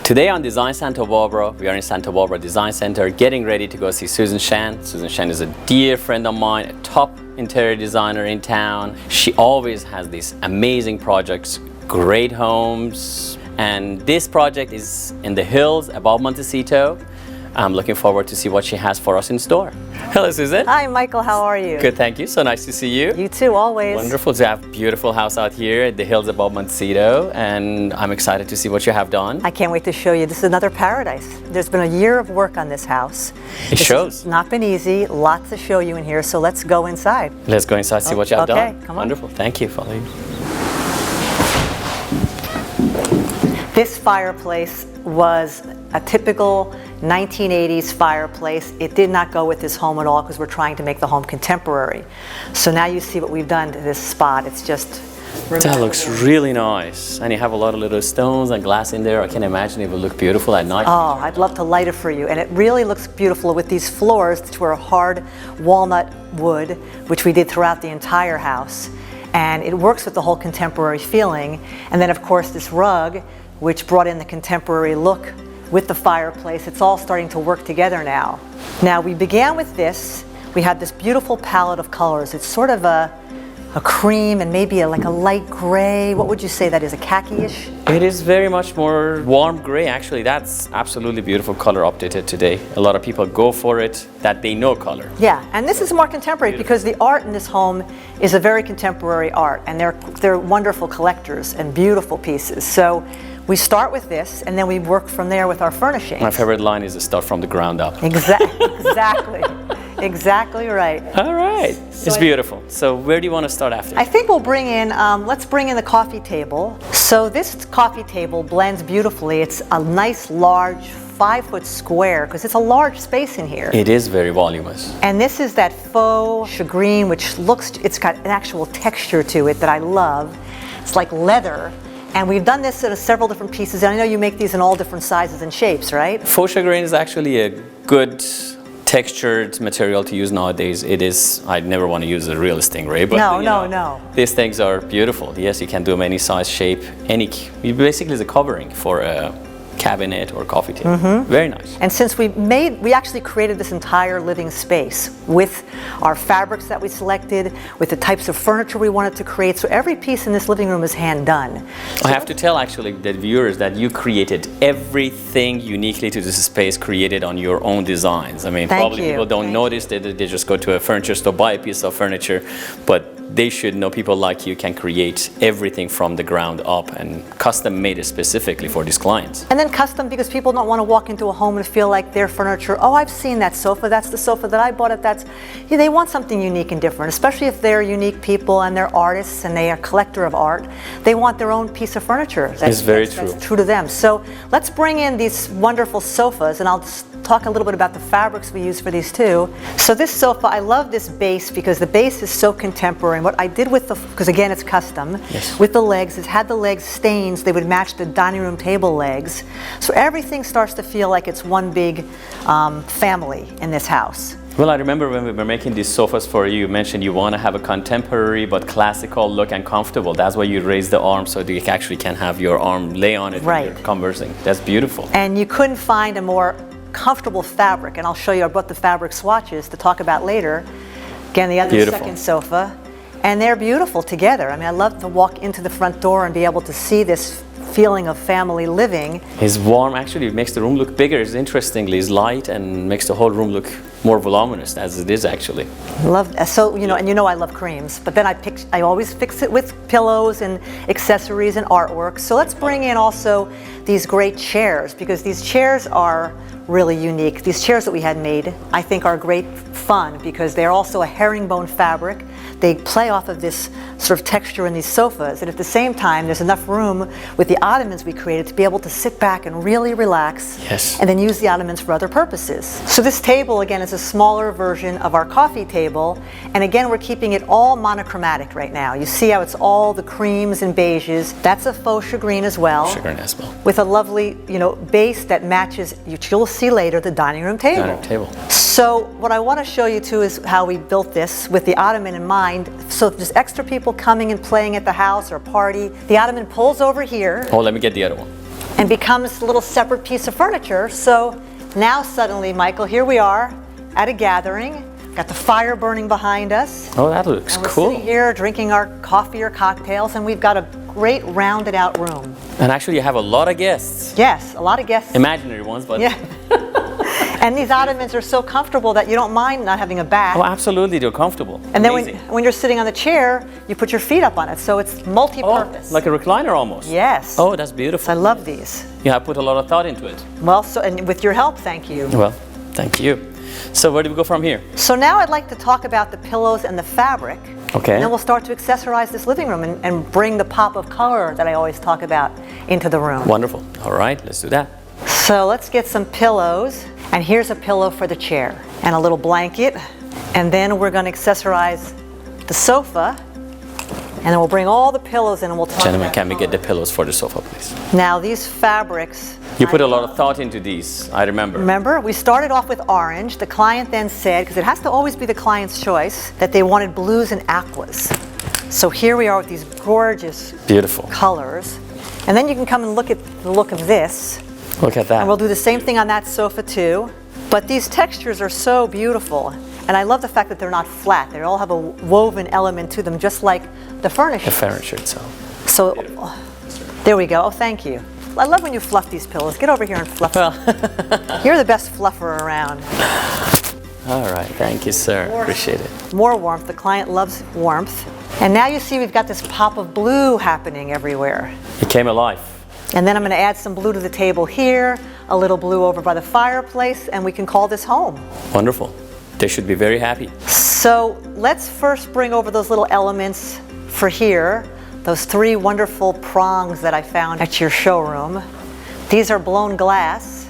Today on Design Santa Barbara, we are in Santa Barbara Design Center getting ready to go see Susan Shan. Susan Shan is a dear friend of mine, a top interior designer in town. She always has these amazing projects, great homes, and this project is in the hills above Montecito. I'm looking forward to see what she has for us in store. Hello, Susan. Hi, Michael. How are you? Good, thank you. So nice to see you. You too, always. Wonderful to have a beautiful house out here at the hills above Montecito, and I'm excited to see what you have done. I can't wait to show you. This is another paradise. There's been a year of work on this house. It shows. It's not been easy. Lots to show you in here, so let's go inside. Let's go inside, see what you have done. Okay, come on. Wonderful. Thank you. Follow you. This fireplace was a typical 1980s fireplace. It did not go with this home at all because we're trying to make the home contemporary. So now you see what we've done to this spot. It's just remarkable. That looks really nice. And you have a lot of little stones and glass in there. I can imagine it will look beautiful at night. Oh, I'd love to light it for you. And it really looks beautiful with these floors, which were hard walnut wood, which we did throughout the entire house. And it works with the whole contemporary feeling. And then of course this rug, which brought in the contemporary look with the fireplace. It's all starting to work together now. Now we began with this. We had this beautiful palette of colors. It's sort of a cream and maybe like a light gray. What would you say that is, a khaki-ish? It is very much more warm gray, actually. That's absolutely beautiful color updated today. A lot of people go for it, that they know color. Yeah, and this is more contemporary because the art in this home is a very contemporary art, and they're wonderful collectors and beautiful pieces. So we start with this, and then we work from there with our furnishings. My favorite line is to start from the ground up. Exactly. Exactly right. All right. It's beautiful. So where do you want to start after? I think we'll bring in, let's bring in the coffee table. So this coffee table blends beautifully. It's a nice, large, 5-foot square, because it's a large space in here. It is very voluminous. And this is that faux shagreen, which looks, it's got an actual texture to it that I love. It's like leather. And we've done this in several different pieces. And I know you make these in all different sizes and shapes, right? Faux shagreen is actually a good textured material to use nowadays. It is, I'd never want to use a real stingray, but no. These things are beautiful. Yes, you can do them any size, shape, basically it's a covering for a cabinet or coffee table. Very nice. And since we actually created this entire living space with our fabrics that we selected, with the types of furniture we wanted to create. So every piece in this living room is hand done. I have to tell actually the viewers that you created everything uniquely to this space, created on your own designs. I mean, probably people don't notice that they just go to a furniture store, buy a piece of furniture, but they should know people like you can create everything from the ground up and custom made it specifically for these clients. And then custom because people don't want to walk into a home and feel like their furniture, oh, I've seen that sofa, that's the sofa that I bought it, they want something unique and different, especially if they're unique people and they're artists and they are a collector of art. They want their own piece of furniture. It's very true. That's true to them. So let's bring in these wonderful sofas, and I'll just talk a little bit about the fabrics we use for these too. So this sofa, I love this base because the base is so contemporary. And what I did with because again it's custom, with the legs, it had the legs stains, they would match the dining room table legs. So everything starts to feel like it's one big family in this house. Well, I remember when we were making these sofas for you, you mentioned you want to have a contemporary but classical look and comfortable. That's why you raise the arm so that you actually can have your arm lay on it when you're conversing. That's beautiful. And you couldn't find a more comfortable fabric, and I'll show you, I brought the fabric swatches to talk about later. Again, the other second sofa, and they're beautiful together. I mean, I love to walk into the front door and be able to see this feeling of family living. It's warm, actually, it makes the room look bigger. It's interestingly, it's light and makes the whole room look more voluminous, as it is actually. Love, so you know, and you know I love creams, but then I always fix it with pillows and accessories and artwork. So let's bring in also these great chairs, because these chairs are really unique. These chairs that we had made, I think, are great fun because they're also a herringbone fabric. They play off of this sort of texture in these sofas, and at the same time there's enough room with the ottomans we created to be able to sit back and really relax, and then use the ottomans for other purposes. So this table again is a smaller version of our coffee table, and again we're keeping it all monochromatic right now. You see how it's all the creams and beiges. That's a faux shagreen as well. Shagreen as well. With a lovely, base that matches, you'll see later, the dining room table. So what I want to show you too is how we built this with the ottoman in mind. So if there's extra people coming and playing at the house or a party, the ottoman pulls over here. Oh, let me get the other one. and becomes a little separate piece of furniture. So now suddenly, Michael, here we are at a gathering. Got the fire burning behind us. Oh, that looks And we're cool. sitting here drinking our coffee or cocktails, and we've got a great rounded out room. And actually, you have a lot of guests. Yes, a lot of guests. Imaginary ones, but... Yeah. And these ottomans are so comfortable that you don't mind not having a back. Oh, absolutely, they're comfortable. And then Amazing. when you're sitting on the chair, you put your feet up on it, so it's multi-purpose. Oh, like a recliner almost. Yes. Oh, that's beautiful. I love these. You have put a lot of thought into it. Well, so and with your help, thank you. Well, thank you. So where do we go from here? So now I'd like to talk about the pillows and the fabric. Okay. And then we'll start to accessorize this living room and bring the pop of color that I always talk about into the room. Wonderful. All right, let's do that. So let's get some pillows. And here's a pillow for the chair and a little blanket. And then we're going to accessorize the sofa. And then we'll bring all the pillows in and we'll talk Gentlemen, about can we get the color. pillows for the sofa, please? Now these fabrics. You put a lot of thought into these, I remember. Remember, we started off with orange. The client then said, because it has to always be the client's choice, that they wanted blues and aquas. So here we are with these gorgeous Beautiful. colors. And then you can come and look at the look of this. Look at that. And we'll do the same thing on that sofa too. But these textures are so beautiful. And I love the fact that they're not flat. They all have a woven element to them, just like the furniture. The furniture itself. So, there we go. Oh, thank you. I love when you fluff these pillows. Get over here and fluff them. You're the best fluffer around. All right, thank you, sir. Appreciate it. More warmth. The client loves warmth. And now you see we've got this pop of blue happening everywhere. It came alive. And then I'm going to add some blue to the table here, a little blue over by the fireplace, and we can call this home. Wonderful. They should be very happy. So let's first bring over those little elements for here, those three wonderful prongs that I found at your showroom. These are blown glass,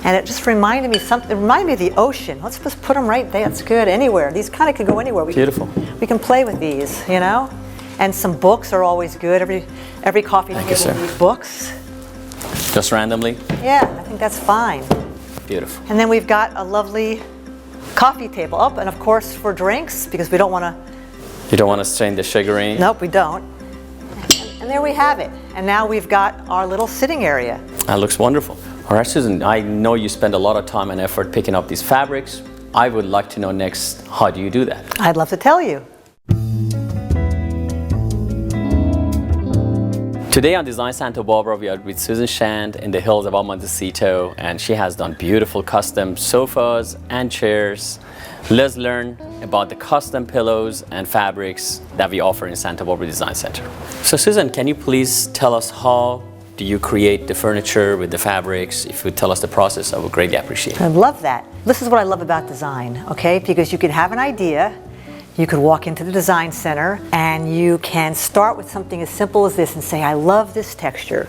and it just reminded me something. It reminded me of the ocean. Let's just put them right there. That's good. Anywhere. These kind of could go anywhere. Beautiful. We can play with these, you know. And some books are always good. Every coffee Thank you, table sir. needs books. Just randomly? Yeah, I think that's fine. Beautiful. And then we've got a lovely coffee table up, and of course for drinks, because we don't want to. You don't want to strain the sugaring? Nope, we don't. And there we have it. And now we've got our little sitting area. That looks wonderful. All right, Susan, I know you spend a lot of time and effort picking up these fabrics. I would like to know next, how do you do that? I'd love to tell you. Today on Design Santa Barbara, we are with Susan Shand in the hills of El Montecito, and she has done beautiful custom sofas and chairs. Let's learn about the custom pillows and fabrics that we offer in Santa Barbara Design Center. So Susan, can you please tell us how do you create the furniture with the fabrics? If you would tell us the process, I would greatly appreciate it. I love that. This is what I love about design, okay? Because you can have an idea, you could walk into the design center, and you can start with something as simple as this and say, I love this texture.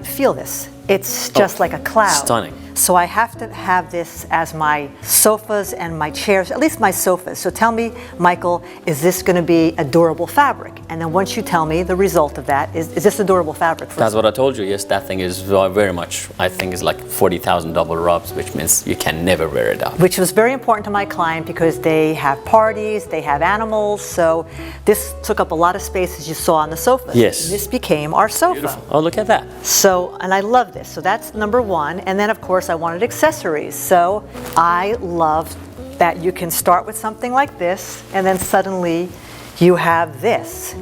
Feel this. It's just like a cloud. Stunning. So I have to have this as my sofas and my chairs, at least my sofas. So tell me, Michael, is this going to be a durable fabric? And then once you tell me the result of that, is this a durable fabric? That's what I told you. Yes, that thing is very much, I think is like 40,000 double rubs, which means you can never wear it out. Which was very important to my client because they have parties, they have animals, so this took up a lot of space as you saw on the sofa. Yes. This became our sofa. Beautiful. Oh, look at that. So, and I love this. So that's number one. And then of course I wanted accessories. So I love that you can start with something like this and then suddenly you have this.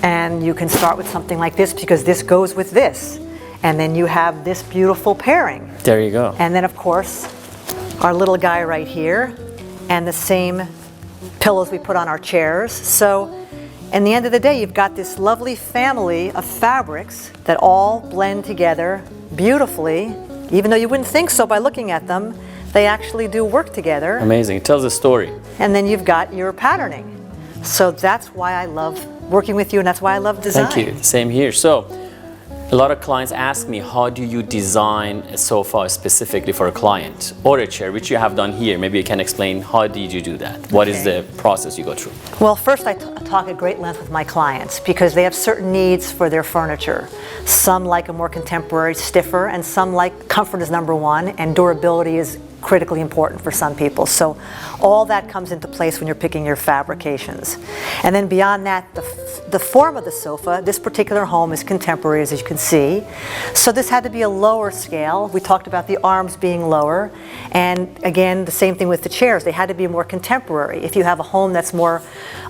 And you can start with something like this because this goes with this. And then you have this beautiful pairing. There you go. And then of course our little guy right here and the same pillows we put on our chairs. So in the end of the day, you've got this lovely family of fabrics that all blend together beautifully. Even though you wouldn't think so by looking at them, they actually do work together. Amazing. It tells a story. And then you've got your patterning. So that's why I love working with you, and that's why I love design. Thank you. Same here. So, a lot of clients ask me, how do you design a sofa specifically for a client or a chair, which you have done here. Maybe you can explain, how did you do that? What is the process you go through? Well, first I talk at great length with my clients because they have certain needs for their furniture. Some like a more contemporary, stiffer, and some like comfort is number one and durability is critically important for some people. So all that comes into place when you're picking your fabrications. And then beyond that, the form of the sofa, this particular home is contemporary, as you can see. So this had to be a lower scale. We talked about the arms being lower. And again, the same thing with the chairs. They had to be more contemporary. If you have a home that's more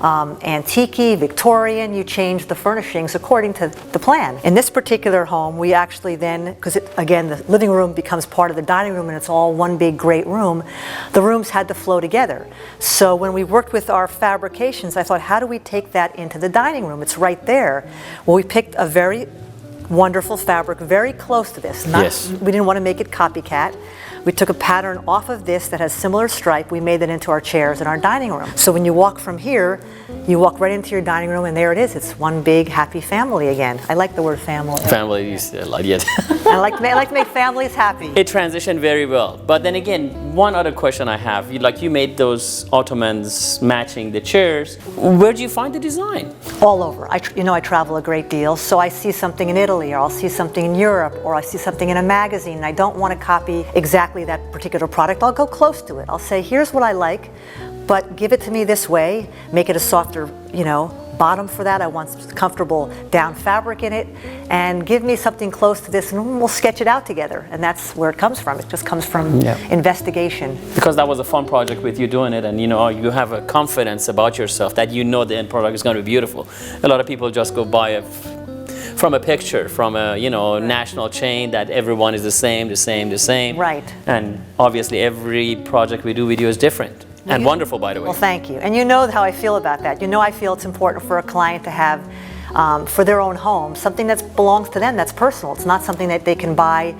antique-y, Victorian, you change the furnishings according to the plan. In this particular home, we actually then, because again, the living room becomes part of the dining room and it's all one big great room, the rooms had to flow together. So when we worked with our fabrications, I thought, how do we take that into the dining room? It's right there. Well, we picked a very wonderful fabric, very close to this. Yes. We didn't want to make it copycat. We took a pattern off of this that has similar stripe. We made that into our chairs in our dining room. So when you walk from here, you walk right into your dining room and there it is. It's one big happy family again. I like the word family. Family is like it. I like to make families happy. It transitioned very well. But then again, one other question I have, you made those ottomans matching the chairs. Where do you find the design? All over. I travel a great deal, so I see something in Italy, or I'll see something in Europe, or I see something in a magazine, and I don't want to copy exactly that particular product. I'll go close to it. I'll say, here's what I like, but give it to me this way. Make it a softer, bottom for that. I want comfortable down fabric in it, and give me something close to this, and we'll sketch it out together. And that's where it comes from. It just comes from investigation. Because that was a fun project with you doing it, and you have a confidence about yourself that the end product is going to be beautiful. A lot of people just go buy from a picture, from a national chain that everyone is the same. Right. And obviously every project we do with you is different. And wonderful, by the way. Well, thank you. And you know how I feel about that. I feel it's important for a client to have, for their own home, something that belongs to them, that's personal. It's not something that they can buy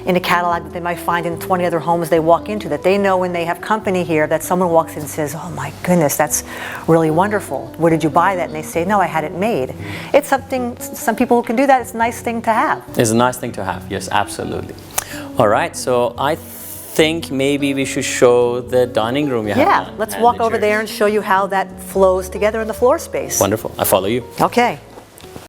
in a catalog that they might find in 20 other homes they walk into, that they know when they have company here that someone walks in and says, oh my goodness, that's really wonderful. Where did you buy that? And they say, no, I had it made. It's something, some people who can do that, it's a nice thing to have. It's a nice thing to have, yes, absolutely. All right, so I think maybe we should show the dining room you have. Yeah, let's walk over there and show you how that flows together in the floor space. Wonderful, I follow you. Okay.